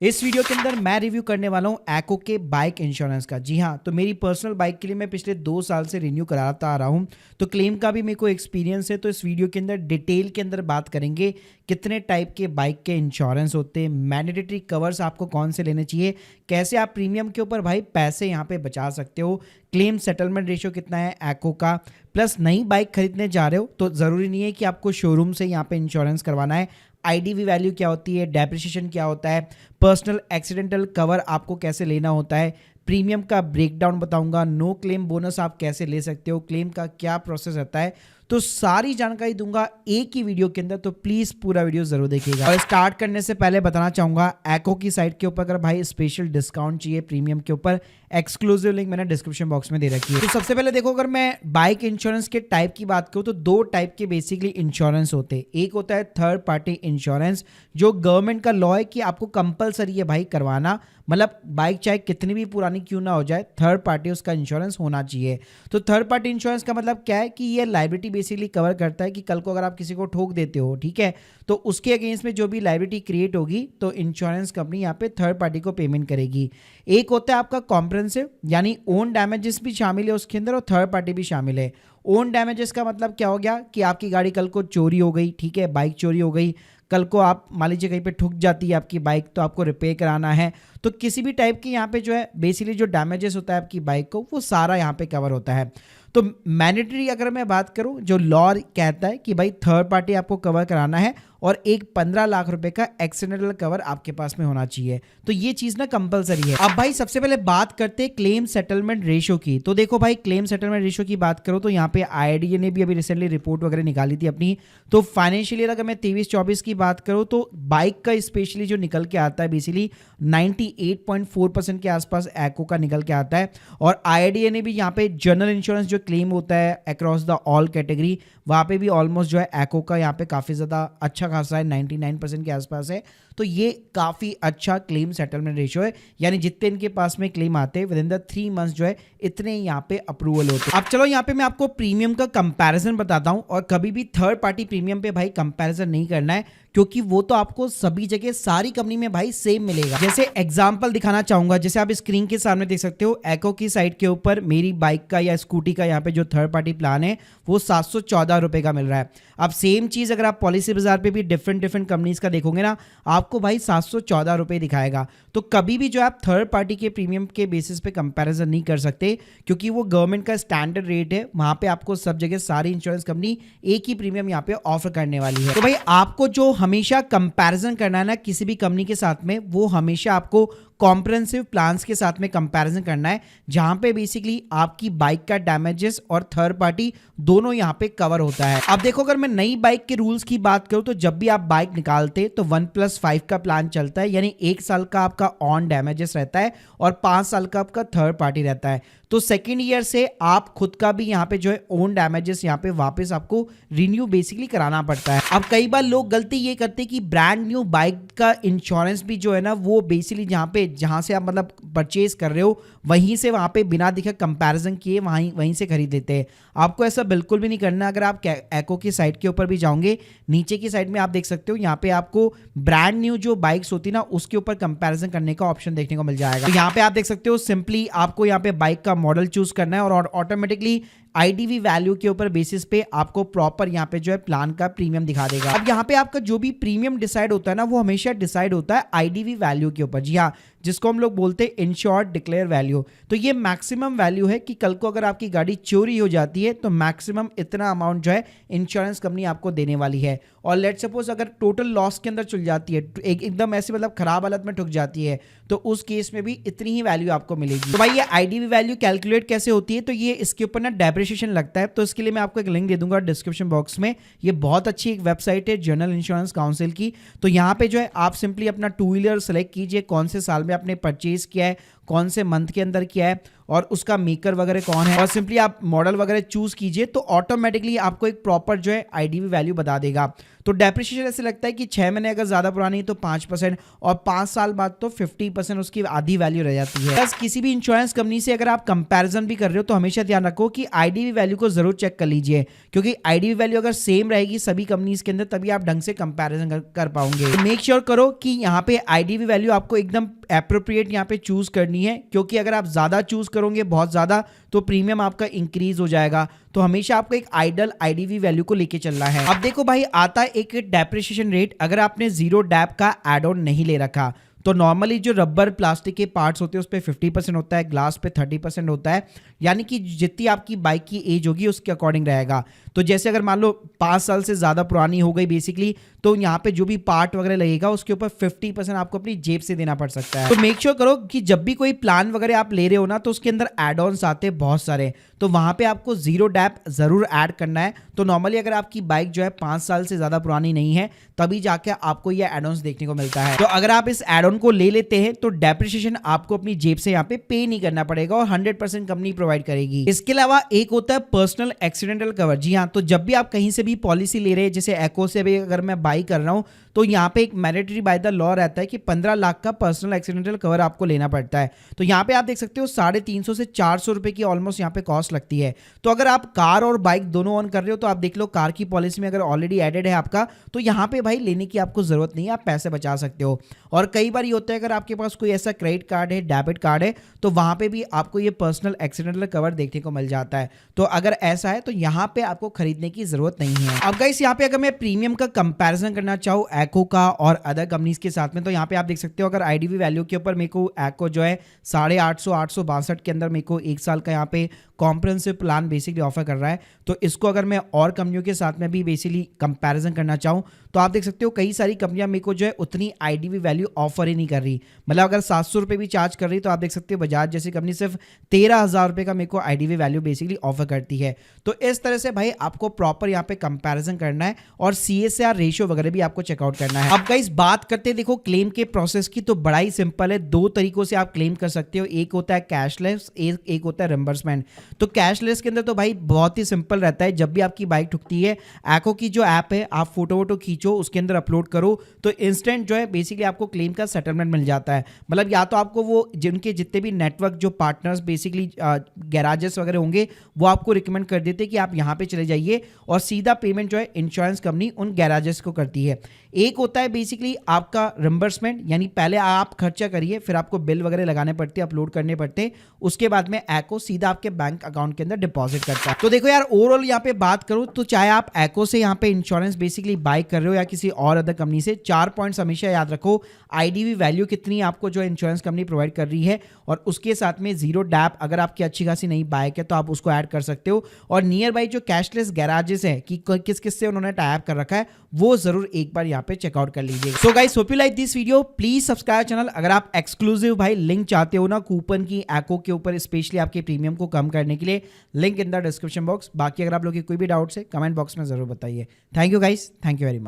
इस वीडियो के अंदर मैं रिव्यू करने वाला हूं एक्को के बाइक इंश्योरेंस का। जी हां, तो मेरी पर्सनल बाइक के लिए मैं पिछले 2 साल से रिन्यू कराता आ रहा हूं, तो क्लेम का भी मेरे को एक्सपीरियंस है। तो इस वीडियो के अंदर डिटेल के अंदर बात करेंगे कितने टाइप के बाइक के इंश्योरेंस होते हैं, मैंडेटरी कवर्स आपको कौन से लेने चाहिए, कैसे आप प्रीमियम के ऊपर भाई पैसे यहां पे बचा सकते हो, क्लेम सेटलमेंट रेशियो कितना है एक्को का, प्लस नई बाइक खरीदने जा रहे हो तो ज़रूरी नहीं है कि आपको शोरूम से यहाँ पे इंश्योरेंस करवाना है। आईडीवी वैल्यू क्या होती है, डेप्रिसिएशन क्या होता है, पर्सनल एक्सीडेंटल कवर आपको कैसे लेना होता है, प्रीमियम का ब्रेकडाउन बताऊंगा, नो क्लेम बोनस आप कैसे ले सकते हो, क्लेम का क्या प्रोसेस रहता है, तो सारी जानकारी दूंगा एक ही वीडियो के अंदर। तो प्लीज पूरा वीडियो जरूर देखिएगा। और स्टार्ट करने से पहले बताना चाहूंगा एक्को की साइट के ऊपर अगर भाई स्पेशल डिस्काउंट चाहिए प्रीमियम के ऊपर, एक्सक्लूसिव लिंक मैंने डिस्क्रिप्शन बॉक्स में दे रखी है। तो सबसे पहले देखो, अगर मैं बाइक इंश्योरेंस के टाइप की बात करूं तो 2 टाइप के बेसिकली इंश्योरेंस होते हैं। एक होता है थर्ड पार्टी इंश्योरेंस, जो गवर्नमेंट का लॉ है कि आपको कंपलसरी है भाई करवाना, मतलब बाइक चाहे कितनी भी पुरानी क्यों ना हो जाए, थर्ड पार्टी उसका इंश्योरेंस होना चाहिए। तो थर्ड पार्टी इंश्योरेंस का मतलब क्या है कि ये लायबिलिटी बेसिकली कवर करता है कि कल को अगर आप किसी को ठोक देते हो, ठीक है, तो उसके अगेंस्ट में जो भी लायबिलिटी क्रिएट होगी तो इंश्योरेंस कंपनी यहाँ पे थर्ड पार्टी को पेमेंट करेगी। एक होता है आपका कॉम्प्रिहेंसिव, यानी ओन डैमेजेस भी शामिल है उसके अंदर और थर्ड पार्टी भी शामिल है। ओन डैमेजेस का मतलब क्या हो गया कि आपकी गाड़ी कल को चोरी हो गई, ठीक है, बाइक चोरी हो गई, कल को आप मान लीजिए कहीं पे ठुक जाती है आपकी बाइक तो आपको रिपेयर कराना है, तो किसी भी टाइप की यहाँ पे जो है बेसिकली जो डैमेजेस होता है आपकी बाइक को वो सारा यहाँ पे कवर होता है। तो मैंडेटरी अगर मैं बात करूं, जो लॉ कहता है कि भाई थर्ड पार्टी आपको कवर कराना है और एक 15 लाख रुपए का एक्सीडेंटल कवर आपके पास में होना चाहिए, तो ये चीज ना कंपलसरी है। अब भाई सबसे पहले बात करते हैं क्लेम सेटलमेंट रेशियो की। तो देखो भाई, क्लेम सेटलमेंट रेशियो की बात करो तो यहाँ पे आईआईडीए ने भी अभी रिसेंटली रिपोर्ट वगैरह निकाली थी अपनी। तो फाइनेंशियल ईयर अगर मैं 23-24 की बात करूँ तो बाइक का स्पेशली जो निकल के आता है बेसिकली 98.4% के आसपास एक्को का निकल के आता है। और आईआईडीए ने भी यहाँ पे जनरल इंश्योरेंस जो क्लेम होता है अक्रॉस द ऑल कैटेगरी, वहाँ पे भी ऑलमोस्ट जो है एक्को का यहाँ पे काफ़ी ज़्यादा अच्छा खासा है, 99% के आसपास है। तो ये काफ़ी अच्छा क्लेम सेटलमेंट रेशियो है, यानी जितने इनके पास में क्लेम आते हैं विद इन द 3 मंथ्स जो है इतने यहाँ पे अप्रूवल होते हैं। अब चलो यहाँ पे मैं आपको प्रीमियम का कंपैरिजन बताता हूँ, और कभी भी थर्ड पार्टी प्रीमियम पे भाई कंपैरिजन नहीं करना है, क्योंकि वो तो आपको सभी जगह सारी कंपनी में भाई सेम मिलेगा। जैसे एग्जांपल दिखाना चाहूंगा, जैसे आप स्क्रीन के सामने देख सकते हो एक्को की साइट के ऊपर मेरी बाइक का या स्कूटी का यहाँ पे जो थर्ड पार्टी प्लान है वो 714 रुपए का मिल रहा है। अब सेम चीज अगर आप पॉलिसी बाजार पे भी डिफरेंट कंपनीज का देखोगे ना, आपको भाई 714 रुपए दिखाएगा। तो कभी भी जो आप थर्ड पार्टी के प्रीमियम के बेसिस पे कंपैरिजन नहीं कर सकते, क्योंकि वो गवर्नमेंट का स्टैंडर्ड रेट है, वहां पे आपको सब जगह सारी इंश्योरेंस कंपनी एक ही प्रीमियम यहाँ पे ऑफर करने वाली है। तो भाई आपको जो हमेशा कंपैरिजन करना है ना किसी भी कंपनी के साथ में, वो हमेशा आपको कॉम्प्रिहेंसिव प्लान्स के साथ में कंपैरिजन करना है, जहां पे बेसिकली आपकी बाइक का डैमेजेस और थर्ड पार्टी दोनों यहां पे कवर होता है। अब देखो, अगर मैं नई बाइक के रूल्स की बात करूं तो जब भी आप बाइक निकालते तो 1+5 का प्लान चलता है, यानी 1 साल का आपका ऑन डैमेजेस रहता है और 5 साल का आपका थर्ड पार्टी रहता है। तो सेकेंड ईयर से आप खुद का भी यहाँ पे जो है ओन डैमेजेस यहाँ पे वापस आपको रिन्यू बेसिकली कराना पड़ता है। अब कई बार लोग गलती ये करते हैं कि ब्रांड न्यू बाइक का इंश्योरेंस भी जो है ना वो बेसिकली जहाँ से आप मतलब परचेज कर रहे हो वहीं से वहाँ पे बिना दिखे कंपैरिजन किए वहीं से खरीद लेते हैं। आपको ऐसा बिल्कुल भी नहीं करना। अगर आप एक्को की साइट के ऊपर भी जाओगे, नीचे की साइड में आप देख सकते हो यहाँ पे आपको ब्रांड न्यू जो बाइक्स होती है ना उसके ऊपर कंपैरिजन करने का ऑप्शन देखने को मिल जाएगा। तो यहाँ पे आप देख सकते हो सिंपली आपको यहाँ पे बाइक का मॉडल चूज करना है और ऑटोमेटिकली आईडीवी वैल्यू के ऊपर बेसिस पे आपको प्रॉपर यहाँ पे जो है प्लान का प्रीमियम दिखा देगा। अब यहाँ पे आपका जो भी प्रीमियम डिसाइड होता है ना वो हमेशा डिसाइड होता है आईडीवी वैल्यू के ऊपर। जी हाँ, जिसको हम लोग बोलते हैं इंश्योर्ड डिक्लेयर वैल्यू। तो ये मैक्सिमम वैल्यू है कि कल को अगर आपकी गाड़ी चोरी हो जाती है तो मैक्सिमम इतना अमाउंट जो है इंश्योरेंस कंपनी आपको देने वाली है। और लेट सपोज अगर टोटल लॉस के अंदर चल जाती है, एकदम ऐसे मतलब खराब हालत में ठुक जाती है, तो उस केस में भी इतनी ही वैल्यू आपको मिलेगी। तो भाई ये आईडीवी वैल्यू कैलकुलेट कैसे होती है, तो ये इसके ऊपर ना डेप्रिसिएशन लगता है, तो इसके लिए मैं आपको एक लिंक दे दूंगा डिस्क्रिप्शन बॉक्स में। ये बहुत अच्छी एक वेबसाइट है जनरल इंश्योरेंस काउंसिल की। तो यहाँ पे जो है आप सिंपली अपना टू व्हीलर सेलेक्ट कीजिए, कौन से साल में आपने परचेज किया है, कौन से मंथ के अंदर किया है और उसका मेकर वगैरह कौन है, और सिंपली आप मॉडल वगैरह चूज कीजिए तो ऑटोमेटिकली आपको एक प्रॉपर जो है आईडीवी वैल्यू बता देगा। तो डेप्रिसिएशन ऐसे लगता है कि 6 महीने अगर ज़्यादा पुरानी है तो 5% और 5 साल बाद तो 50% उसकी आधी वैल्यू रह जाती है। बस किसी भी इंश्योरेंस कंपनी से अगर आप कंपैरिजन भी कर रहे हो तो हमेशा ध्यान रखो कि आईडीवी वैल्यू को जरूर चेक कर लीजिए, क्योंकि आईडीवी वैल्यू अगर सेम रहेगी सभी कंपनीज के अंदर तभी आप ढंग से कंपैरिजन कर पाओगे। तो मेक श्योर करो कि यहाँ पे आईडीवी वैल्यू आपको एकदम एप्रोप्रिएट यहाँ पे चूज करनी है, क्योंकि अगर आप ज्यादा चूज करोगे बहुत ज्यादा तो प्रीमियम आपका इंक्रीज हो जाएगा। तो हमेशा आपको एक आइडल आईडीवी वैल्यू को लेके चलना है। अब देखो भाई, आता है एक डेप्रिसिएशन रेट। अगर आपने जीरो डैप का एड ऑन नहीं ले रखा तो नॉर्मली जो रबर प्लास्टिक के पार्ट्स होते हैं उस पर 50% होता है, ग्लास पे 30% होता है, यानी कि जितनी आपकी बाइक की एज होगी उसके अकॉर्डिंग रहेगा। तो जैसे अगर मान लो 5 साल से ज़्यादा पुरानी हो गई बेसिकली, तो यहाँ पे जो भी पार्ट वगैरह लगेगा उसके ऊपर 50% आपको अपनी जेब से देना पड़ सकता है। तो मेक श्योर करो कि जब भी कोई प्लान वगैरह आप ले रहे हो ना तो उसके अंदर एड ऑन्स आते हैं बहुत सारे, तो वहां पे आपको जीरो डैप जरूर ऐड करना है। तो नॉर्मली अगर आपकी बाइक जो है 5 साल से ज्यादा पुरानी नहीं है तभी जाके आपको ये एड ऑन्स देखने को मिलता है। तो अगर आप इस एड ऑन को ले लेते हैं तो डेप्रिसिएशन आपको अपनी जेब से यहाँ पे नहीं करना पड़ेगा और 100% कंपनी प्रोवाइड करेगी। इसके अलावा एक होता है पर्सनल एक्सीडेंटल कवर। जी हाँ, तो जब भी आप कहीं से भी पॉलिसी ले रहे हैं, जैसे एको से भी अगर मैं बाई कर रहा हूं तो यहाँ पे एक मैंडेटरी बाय द लॉ रहता है कि 15 लाख का पर्सनल एक्सीडेंटल कवर आपको लेना पड़ता है। तो यहाँ पे आप देख सकते हो 350 से 400 रुपए की ऑलमोस्ट यहाँ पे कॉस्ट लगती है। तो अगर आप कार और बाइक दोनों ऑन कर रहे हो तो आप देख लो कार की पॉलिसी में अगर ऑलरेडी एडेड है आपका तो यहाँ पे भाई लेने की आपको जरूरत नहीं है, आप पैसे बचा सकते हो। और कई बार ये होता है अगर आपके पास कोई ऐसा क्रेडिट कार्ड है, डेबिट कार्ड है, तो वहां पे भी आपको ये पर्सनल एक्सीडेंटल कवर देखने को मिल जाता है। तो अगर ऐसा है तो यहाँ पे आपको खरीदने की जरूरत नहीं है। अब गाइस यहाँ पे अगर मैं प्रीमियम का कंपैरिजन करना चाहूँ एको का और अदर कंपनीज के साथ में, तो यहाँ पे आप देख सकते हो अगर आईडीवी वैल्यू के ऊपर मेरे को एको जो है 862 के अंदर मेरे को 1 साल का यहाँ पे कॉम्प्रिहेंसिव प्लान बेसिकली ऑफर कर रहा है। तो इसको अगर मैं और कंपनियों के साथ में भी बेसिकली कंपैरिजन करना चाहूँ तो आप देख सकते हो कई सारी कंपनियां मेरे को जो है उतनी आईडीवी वैल्यू ऑफर ही नहीं कर रही। मतलब अगर 700 रुपये भी चार्ज कर रही तो आप देख सकते हो बजाज जैसी कंपनी सिर्फ 13,000 रुपये का मेरे को आईडीवी वैल्यू बेसिकली ऑफर करती है। तो इस तरह से भाई आपको प्रॉपर यहाँ पे कंपैरिजन करना है और CACR रेशियो वगैरह भी आपको चेकआउट करना है। अब गाइस बात करते हैं देखो क्लेम के प्रोसेस की, तो बड़ा ही सिंपल है। 2 तरीकों से आप क्लेम कर सकते हो, एक होता है कैशलेस, एक होता है रिम्बर्समेंट। तो कैशलेस के अंदर तो भाई बहुत ही सिंपल रहता है, जब भी आपकी बाइक ठुकती है एको की जो ऐप है आप फोटो वोटो खींचो उसके अंदर अपलोड करो तो इंस्टेंट जो है बेसिकली आपको क्लेम का सेटलमेंट मिल जाता है। मतलब या तो आपको वो जिनके जितने भी नेटवर्क जो पार्टनर्स बेसिकली गैराजेस वगैरह होंगे वो आपको रिकमेंड कर देते हैं कि आप यहाँ पे चले जाइए और सीधा पेमेंट जो है इंश्योरेंस कंपनी उन गैराजेस को करती है। एक होता है बेसिकली आपका रिम्बर्समेंट, यानी पहले आप खर्चा करिए फिर आपको बिल वगैरह लगाने पड़ते हैं, अपलोड करने पड़ते हैं, उसके बाद में एको सीधा आपके बैंक अकाउंट के अंदर डिपॉजिट करता है। तो देखो यार ओवरऑल यहाँ पे बात करूं तो चाहे आप एको से यहाँ पे इंश्योरेंस बेसिकली बाय कर रहे हो या किसी और अदर कंपनी से, 4 पॉइंट्स हमेशा याद रखो। आईडीवी वैल्यू कितनी आपको जो इंश्योरेंस कंपनी प्रोवाइड कर रही है और उसके साथ में जीरो डैप अगर आपकी अच्छी खासी नई बाइक है तो आप उसको ऐड कर सकते हो। और नियर बाई जो कैशलेस गैराजेस है कि किस किस से उन्होंने टाई अप कर रखा है वो जरूर एक बार यहाँ पे चेकआउट कर लीजिए। So guys hope you like this video, please subscribe channel. अगर आप एक्सक्लूसिव भाई लिंक चाहते हो ना कूपन की एको के ऊपर स्पेशली आपके प्रीमियम को कम करने के लिए, link in the description box. बाकी अगर आप लोग की कोई भी डाउट्स है कमेंट बॉक्स में जरूर बताइए। Thank you guys, thank you very much.